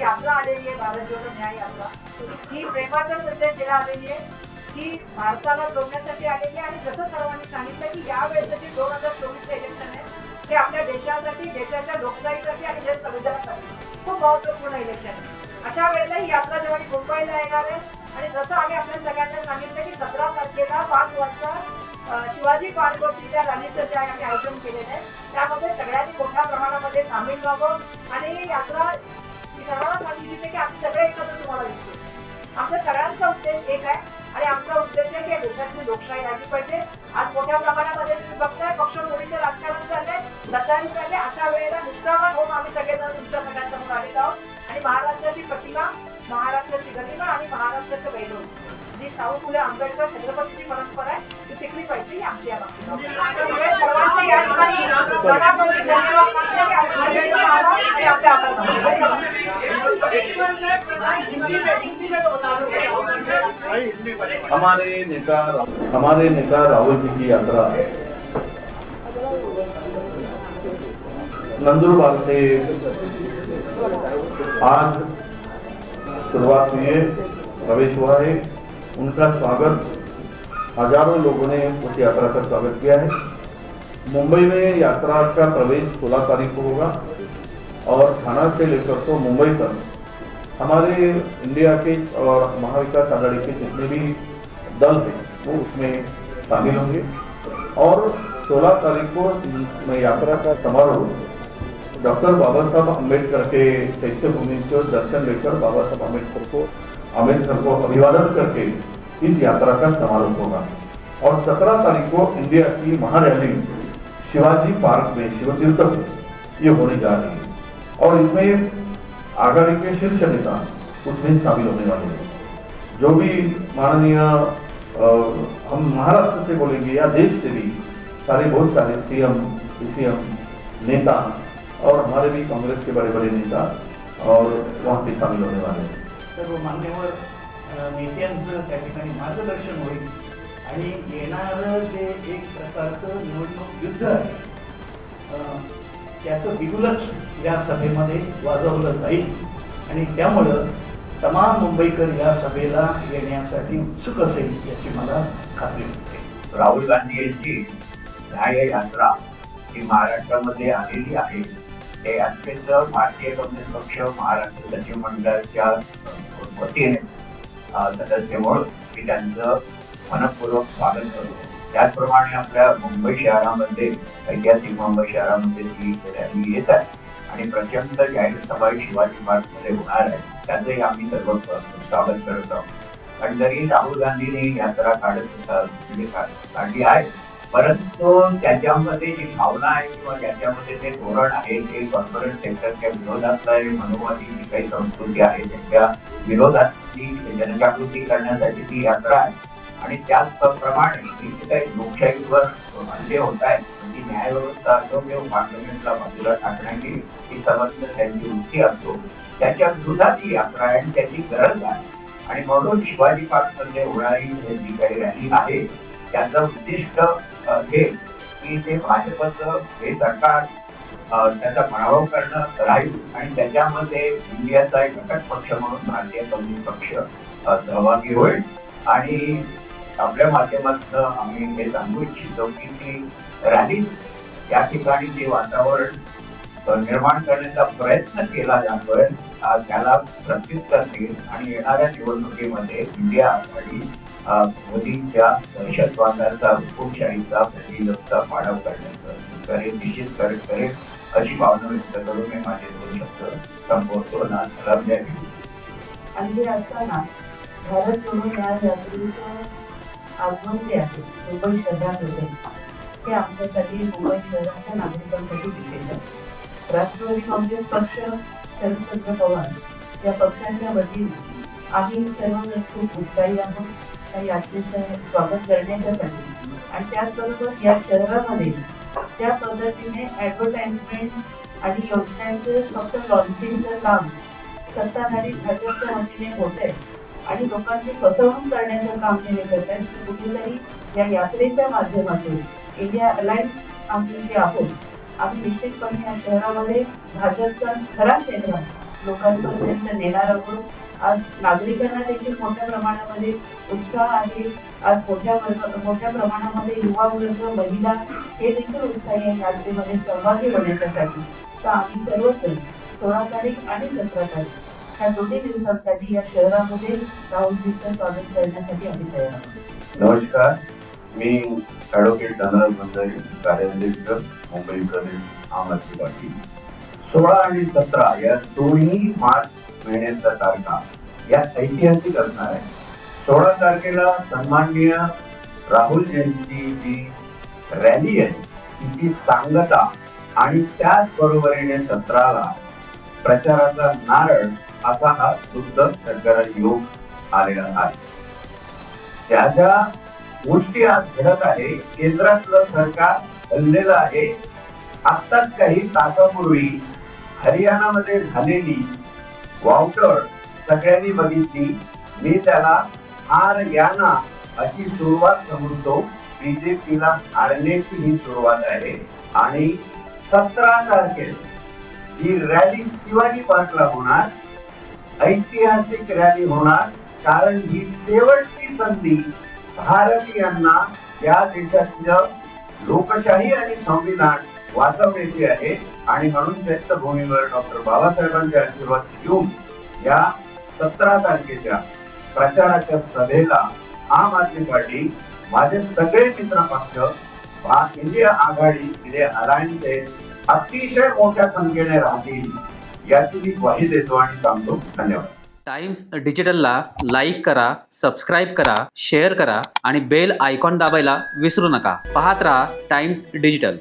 यात्रा आलेली आहे, भारत जोडो न्याय यात्रा, ही प्रेमाचा संदेश देण्यात आलेली आहे, ही भारताला जोडण्यासाठी आलेली आहे. आणि जसं सर्वांनी सांगितलं की यावेळेचं जे 2024 इलेक्शन आहे ते आपल्या देशासाठी, देशाच्या लोकशाहीसाठी आणि देश संविधानासाठी खूप महत्वपूर्ण इलेक्शन आहे. अशा वेळेला ही यात्रा जेव्हा मुंबईला येणार आहे आणि जसं आम्ही आपल्या सगळ्यांना सांगितलं की 17 तारखेला 5 वाजता शिवाजी पार्कवरती रॅलीचं जे आम्ही आयोजन केलेलं आहे त्यामध्ये सगळ्यांनी मोठ्या प्रमाणामध्ये सामील व्हावं. आणि ही यात्रा मी सर्वांना सांगितली की आम्ही सगळे एकत्र तुम्हाला दिसतो. आमच्या सगळ्यांचा उद्देश एक आहे आणि आमचा उद्देश आहे की देशातली लोकशाही राहिली पाहिजे. आज मोठ्या प्रमाणामध्ये तुम्ही बघताय पक्ष मोडीचं राजकारण चाललंय, गद्दारी चाललंय. अशा वेळेला निष्ठावान होऊन आम्ही सगळेजण तुमच्या सगळ्यांसमोर आलेलो आहोत आणि महाराष्ट्राची प्रतिमा, महाराष्ट्राची गरिमा आणि महाराष्ट्राचं वैभव जी शाहू फुले आंबेडकर छत्रपतीची परंपरा आहे ती टिकली पाहिजे ही आमची या बाबतीत. सर्वांचे या ठिकाणी मनापासून धन्यवाद मानते आणि आपल्या आभार मानते. हमारे नेता राहुल जी की यात्रा नंदुरबार से आज शुरुआत हुई है, प्रवेश हुआ है। उनका स्वागत हजारों लोगों ने उस यात्रा का स्वागत किया है। मुंबई में यात्रा का प्रवेश 16 तारीख को होगा और थाना से लेकर तो मुंबई तक हमारे इंडिया के और महाविकास आघाड़ी के जितने भी दल हैं वो उसमें शामिल होंगे और 16 तारीख को यात्रा का समारोह डॉक्टर बाबा साहब अम्बेडकर के चैत्य भूमि को दर्शन लेकर बाबा साहब अम्बेडकर को अभिवादन करके इस यात्रा का समारोह होगा। और 17 तारीख को इंडिया की महारैली शिवाजी पार्क में, शिवतीर्थ में ये होने जा रही है और इसमें आघाड़ी के शीर्ष नेता उसमें शामिल होने वाले हैं। जो भी माननीय हम महाराष्ट्र से बोलेंगे या देश से भी सारे बहुत सारे सीएम, नेता और हमारे भी कांग्रेस के बड़े बड़े नेता और वहाँ पे शामिल होने वाले हैं। सर्व मान्यवर नेत्यांचं त्या ठिकाणी मार्गदर्शन होईल आणि येणारं जे एक प्रकारचं निवडणूक युद्ध आहे त्याचं बिगुलच या सभेमध्ये वाजवलं जाईल आणि त्यामुळं तमाम मुंबईकर या सभेला येण्यासाठी उत्सुक असेल याची मला खात्री होते। राहुल गांधी यांची न्याय यात्रा ही महाराष्ट्रामध्ये आलेली आहे। हे अत्यंत भारतीय कम्युनिस्ट पक्ष महाराष्ट्र सचिव मंडळाच्या वतीने सदस्य म्हणून मी त्यांचं मनपूर्वक स्वागत करतो। त्याचप्रमाणे आपल्या मुंबई शहरामध्ये, ऐतिहासिक मुंबई शहरामध्ये ही रॅली येत आहे आणि प्रचंड जाहीर सभा शिवाजी पार्कमध्ये होणार आहे, त्याचंही आम्ही सर्व स्वागत करत आहोत। पण जरी राहुल गांधीने यात्रा काढली आहे परंतु त्याच्यामध्ये जी भावना आहे किंवा त्याच्यामध्ये ते धोरण आहे ते कॉर्पोरेट सेक्टरच्या विरोधातलं आहे, मनोवादी जी काही संस्कृती आहे त्याच्या विरोधातली जनजागृती करण्यासाठी ती यात्रा आहे। आणि त्याचप्रमाणे जी काही लोकशाहीवर हल्ले होत आहेत, म्हणजे न्यायव्यवस्था असो किंवा पार्लमेंटला बाजूला टाकण्याची ही समस्या त्यांची वृत्ती असतो त्याच्या विरोधात ही यात्रा आहे आणि त्याची गरज आहे। आणि म्हणून शिवाजी पार्कमध्ये होणारी जी काही रॅली आहे त्याचं उद्दिष्ट हे की ते भाजपचं हे सरकार त्याचा पराभव करणं राहील आणि त्याच्यामध्ये इंडियाचा एक घटक पक्ष म्हणून भारतीय कम्युनिस्ट पक्ष सहभागी होईल। आणि आपल्या माध्यमातून आम्ही हे सांगू इच्छितो की ती रॅली या ठिकाणी जे वातावरण निर्माण करण्याचा प्रयत्न केला जातोय त्याला प्रत्युत्तर देईल आणि येणाऱ्या निवडणुकीमध्ये इंडिया आघाडी मोदींच्या दहशतवादाचा, हुकुमशाहीचा, प्रतिरोधाचा पाडाव करण्याचं करेल, निश्चित करेल अशी भावना व्यक्त करून मी माझे 2 शब्द संपवतो ना सलाम द्यावी। आणि असताना भारत जोडो न्याय यात्रेचं आगमन जे आहे मुंबई शहरात होते ते आमच्यासाठी मुंबई शहराच्या नागरिकांसाठी विशेष आहे। राष्ट्रवादी काँग्रेस पक्ष, शरदचंद्र पवार या पक्षांच्या वतीने आम्ही सर्व खूप उत्साही आहोत त्या यात्रेचं स्वागत करण्यासाठी। आणि त्याचबरोबर या शहरामध्ये त्या पद्धतीने ऍडव्हर्टाइजमेंट आणि योजनांचे फक्त लॉन्चिंगचं काम सत्ताधारी भाजपच्या वतीने होत आहे आणि लोकांची फसवणूक करण्याचं काम केले करत आहेत। कुठेतरी या यात्रेच्या माध्यमातून इंडिया अलायन्स आम्ही जे आहोत आम्ही निश्चितपणे या शहरामध्ये भाजपचा खरा चेहरा लोकांपर्यंत नेणार आहोत. आज नागरिकांना देखील मोठ्या प्रमाणामध्ये उत्साह आहे. आज मोठ्या प्रमाणामध्ये युवा वर्ग, महिला हे देखील उत्साही आहे यात्रेमध्ये सहभागी होण्यासाठी. तर आम्ही सर्वजण 16 तारीख आणि 17 तारीख ह्या दोन्ही दिवसांसाठी या शहरामध्ये राहुलजींचं स्वागत करण्यासाठी आम्ही तयार आहोत. नमस्कार, मी ॲडव्होकेट धनराज बंजारी, कार्याध्यक्ष मुंबई प्रदेश आम आदमी पार्टी. 16 आणि 17 या दोन्ही मार्च महिन्याच्या तारखा या ऐतिहासिक असणार आहे. 16 तारखेला सन्माननीय राहुलजींची जी रॅली आहे तिची सांगता आणि त्याच बरोबरीने 17ला प्रचाराचा नारळ असा हा शुद्ध सरकार योग आलेला आहे. ज्या ज्या गोष्टी आज घडत आहे, केंद्रातलं सरकार हललेलं आहे. आत्ताच काही तासापूर्वी हरियाणामध्ये झालेली वावटळ सगळ्यांनी बघितली. मी त्याला हारयाना अशी सुरुवात समजतो. बीजेपीला हारण्याची ही सुरुवात आहे. आणि 17 तारखेला जी रॅली शिवाजी पार्कला होणार, ऐतिहासिक रॅली होणार. कारण ही शेवटची संधी भारतीयांना या देशातलं लोकशाही आणि संविधान वाचवण्याची आहे. आणि म्हणून चैत्यभूमीवर डॉक्टर बाबासाहेबांचे आशीर्वाद घेऊन या 17 तारखेच्या प्रचाराच्या सभेला आम आदमी पार्टी, माझे सगळे मित्र पक्ष, इंडिया आघाडी, इंडिया अलायन्स अतिशय मोठ्या संख्येने राहतील याची मी ग्वाही देतो आणि सांगतो. धन्यवाद. टाइम्स डिजिटलला लाईक करा, सबस्क्राईब करा, शेअर करा आणि बेल आयकॉन दाबायला विसरू नका. पाहत रहा टाइम्स डिजिटल.